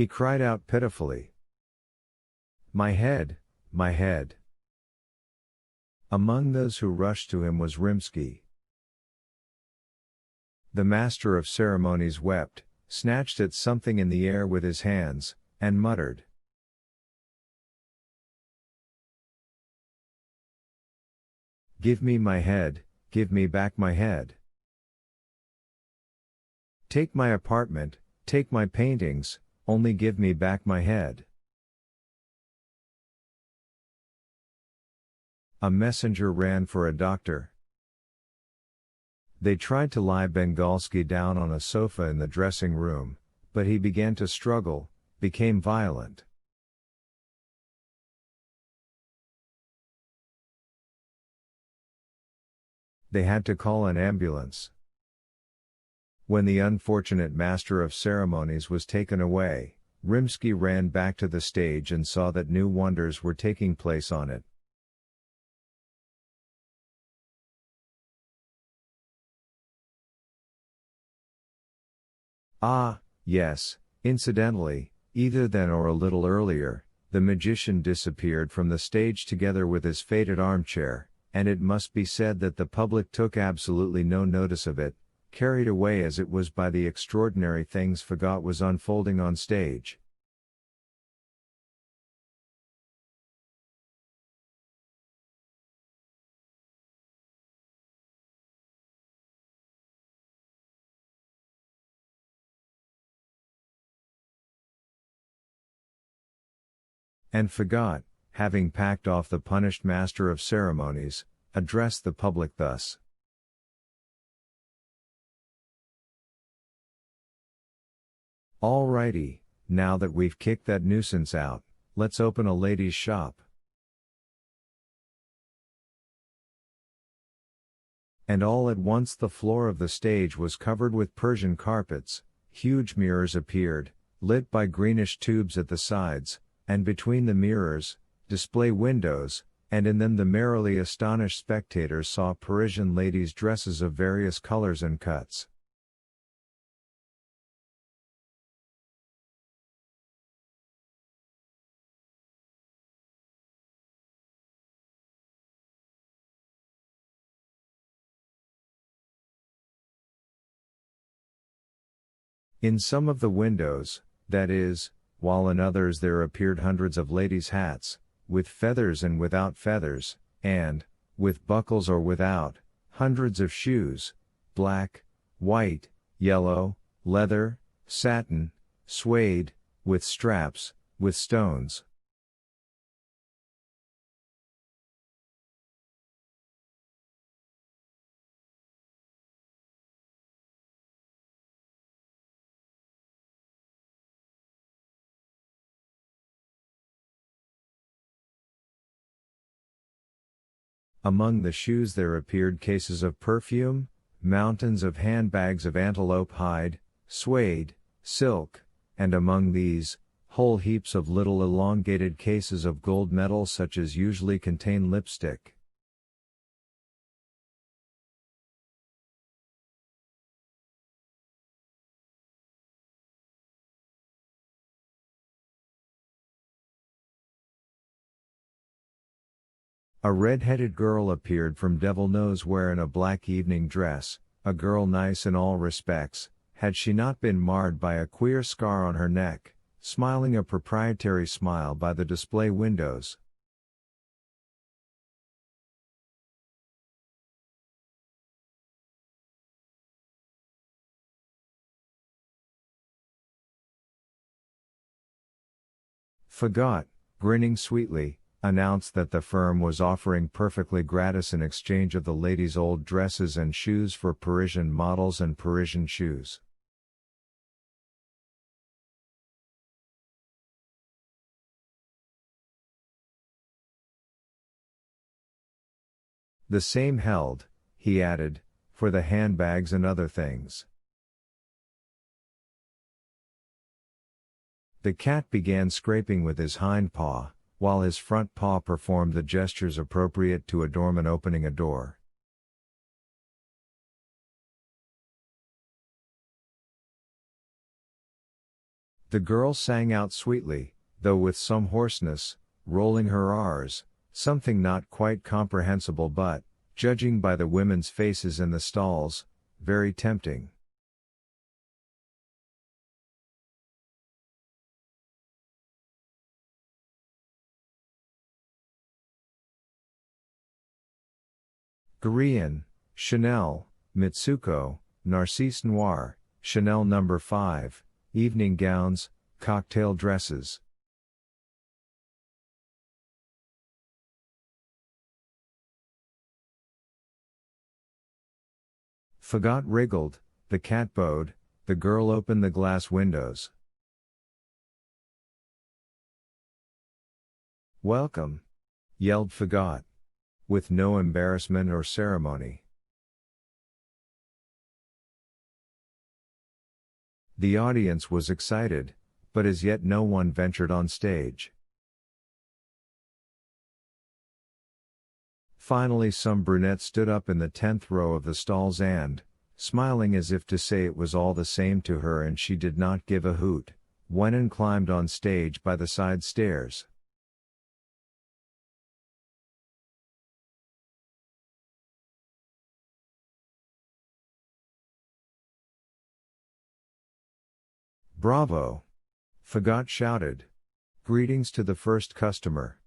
He cried out pitifully. My head, my head. Among those who rushed to him was Rimsky. The master of ceremonies wept, snatched at something in the air with his hands, and muttered. Give me my head, give me back my head. Take my apartment, take my paintings, only give me back my head. A messenger ran for a doctor. They tried to lie Bengalski down on a sofa in the dressing room, but he began to struggle, became violent. They had to call an ambulance. When the unfortunate master of ceremonies was taken away, Rimsky ran back to the stage and saw that new wonders were taking place on it. Ah, yes, incidentally, either then or a little earlier, the magician disappeared from the stage together with his fated armchair, and it must be said that the public took absolutely no notice of it, carried away as it was by the extraordinary things Fagot was unfolding on stage. And Fagot, having packed off the punished master of ceremonies, addressed the public thus. All righty, now that we've kicked that nuisance out, let's open a ladies' shop. And all at once the floor of the stage was covered with Persian carpets, huge mirrors appeared, lit by greenish tubes at the sides, and between the mirrors, display windows, and in them the merrily astonished spectators saw Parisian ladies' dresses of various colors and cuts. In some of the windows, that is, while in others there appeared hundreds of ladies' hats, with feathers and without feathers, and, with buckles or without, hundreds of shoes, black, white, yellow, leather, satin, suede, with straps, with stones. Among the shoes there appeared cases of perfume, mountains of handbags of antelope hide, suede, silk, and among these, whole heaps of little elongated cases of gold metal such as usually contain lipstick. A red-headed girl appeared from devil knows where in a black evening dress, a girl nice in all respects, had she not been marred by a queer scar on her neck, smiling a proprietary smile by the display windows. Fagot, grinning sweetly, announced that the firm was offering perfectly gratis in exchange of the ladies' old dresses and shoes for Parisian models and Parisian shoes. The same held, he added, for the handbags and other things. The cat began scraping with his hind paw, while his front paw performed the gestures appropriate to a doorman opening a door. The girl sang out sweetly, though with some hoarseness, rolling her R's, something not quite comprehensible but, judging by the women's faces in the stalls, very tempting. Korean, Chanel, Mitsuko, Narcisse Noir, Chanel No. 5, evening gowns, cocktail dresses. Fagot wriggled, the cat bowed, the girl opened the glass windows. "Welcome!" yelled Fagot, with no embarrassment or ceremony. The audience was excited, but as yet no one ventured on stage. Finally some brunette stood up in the 10th row of the stalls and, smiling as if to say it was all the same to her and she did not give a hoot, went and climbed on stage by the side stairs. "Bravo!" Fagot shouted. "Greetings to the first customer."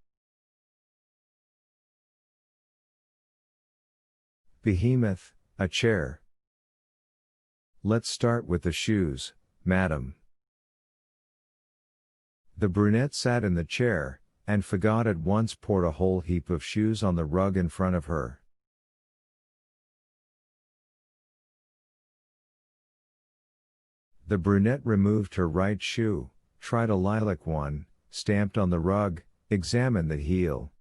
"Behemoth, a chair." "Let's start with the shoes, madam." The brunette sat in the chair, and Fagot at once poured a whole heap of shoes on the rug in front of her. The brunette removed her right shoe, tried a lilac one, stamped on the rug, examined the heel.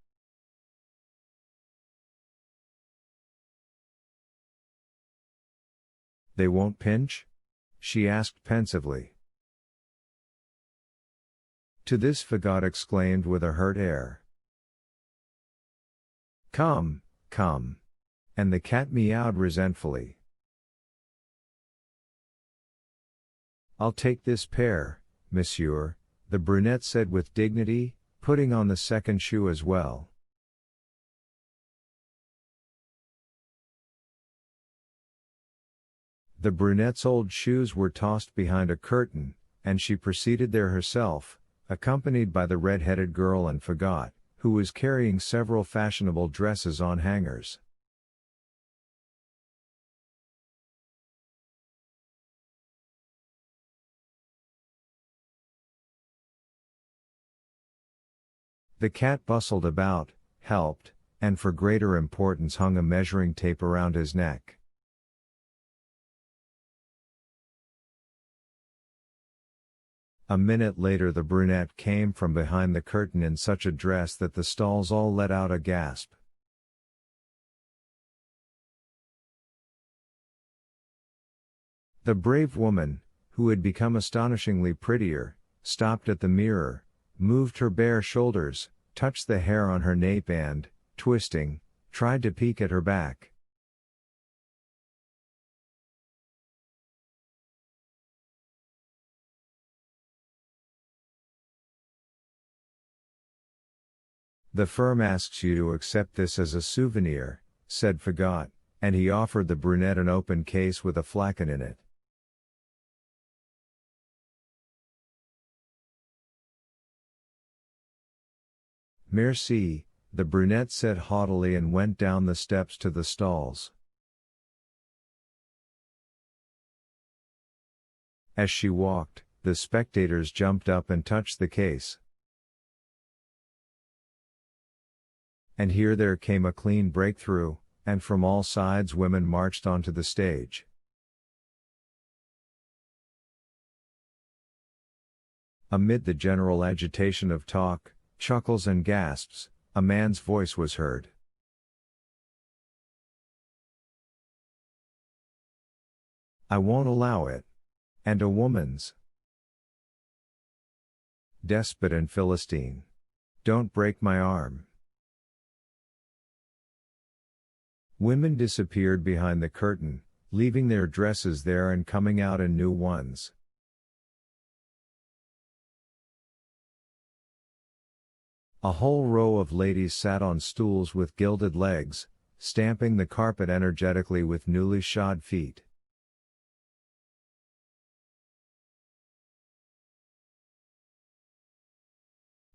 "They won't pinch?" she asked pensively. To this Fagot exclaimed with a hurt air. "Come, come." And the cat meowed resentfully. "I'll take this pair, monsieur," the brunette said with dignity, putting on the second shoe as well. The brunette's old shoes were tossed behind a curtain, and she proceeded there herself, accompanied by the red-headed girl and Fagot, who was carrying several fashionable dresses on hangers. The cat bustled about, helped, and for greater importance hung a measuring tape around his neck. A minute later the brunette came from behind the curtain in such a dress that the stalls all let out a gasp. The brave woman, who had become astonishingly prettier, stopped at the mirror, moved her bare shoulders, touched the hair on her nape and, twisting, tried to peek at her back. "The firm asks you to accept this as a souvenir," said Fagot, and he offered the brunette an open case with a flagon in it. "Merci," the brunette said haughtily and went down the steps to the stalls. As she walked, the spectators jumped up and touched the case. And here there came a clean breakthrough, and from all sides women marched onto the stage. Amid the general agitation of talk, chuckles and gasps, a man's voice was heard. "I won't allow it." And a woman's. "Despot and Philistine. Don't break my arm." Women disappeared behind the curtain, leaving their dresses there and coming out in new ones. A whole row of ladies sat on stools with gilded legs, stamping the carpet energetically with newly shod feet.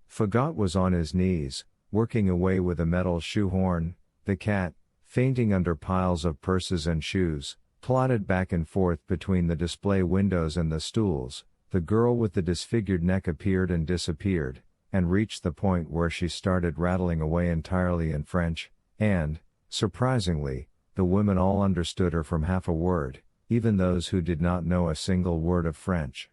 Fagot was on his knees, working away with a metal shoehorn. The cat, fainting under piles of purses and shoes, plodded back and forth between the display windows and the stools. The girl with the disfigured neck appeared and disappeared, and reached the point where she started rattling away entirely in French, and, surprisingly, the women all understood her from half a word, even those who did not know a single word of French.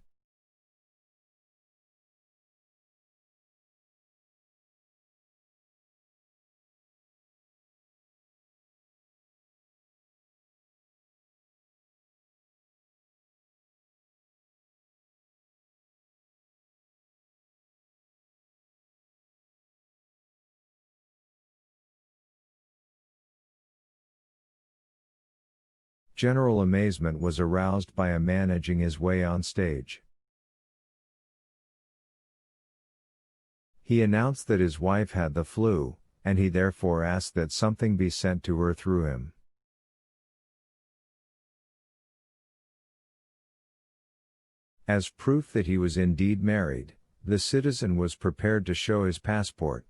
General amazement was aroused by a man edging his way on stage. He announced that his wife had the flu, and he therefore asked that something be sent to her through him. As proof that he was indeed married, the citizen was prepared to show his passport.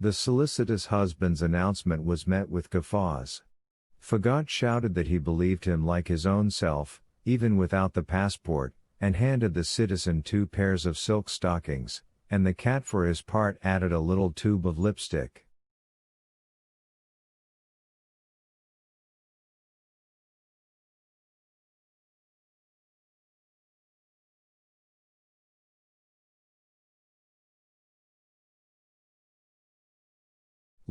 The solicitous husband's announcement was met with guffaws. Fagot shouted that he believed him like his own self, even without the passport, and handed the citizen 2 pairs of silk stockings, and the cat for his part added a little tube of lipstick.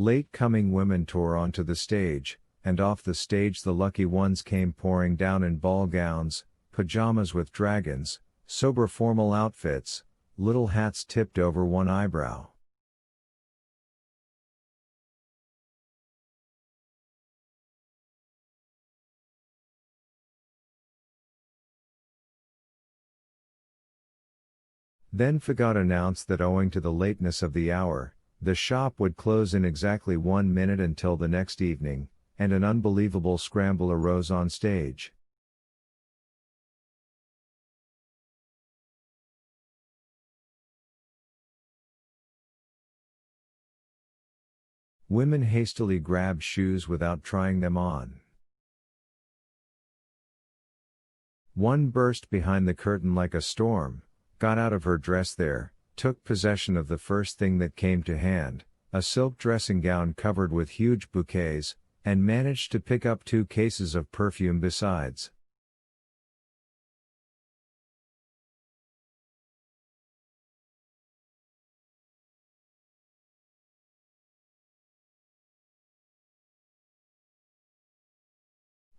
Late-coming women tore onto the stage, and off the stage the lucky ones came pouring down in ball gowns, pajamas with dragons, sober formal outfits, little hats tipped over one eyebrow. Then Fagot announced that owing to the lateness of the hour, the shop would close in exactly 1 minute until the next evening, and an unbelievable scramble arose on stage. Women hastily grabbed shoes without trying them on. One burst behind the curtain like a storm, got out of her dress there, took possession of the first thing that came to hand, a silk dressing gown covered with huge bouquets, and managed to pick up 2 cases of perfume besides.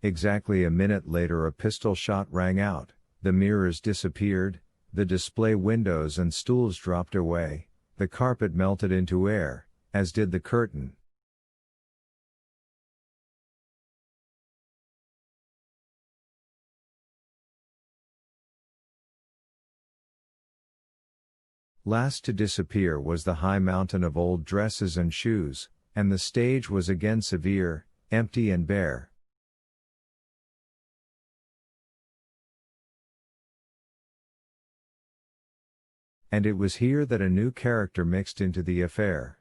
Exactly a minute later a pistol shot rang out, the mirrors disappeared, the display windows and stools dropped away, the carpet melted into air, as did the curtain. Last to disappear was the high mountain of old dresses and shoes, and the stage was again severe, empty and bare. And it was here that a new character mixed into the affair.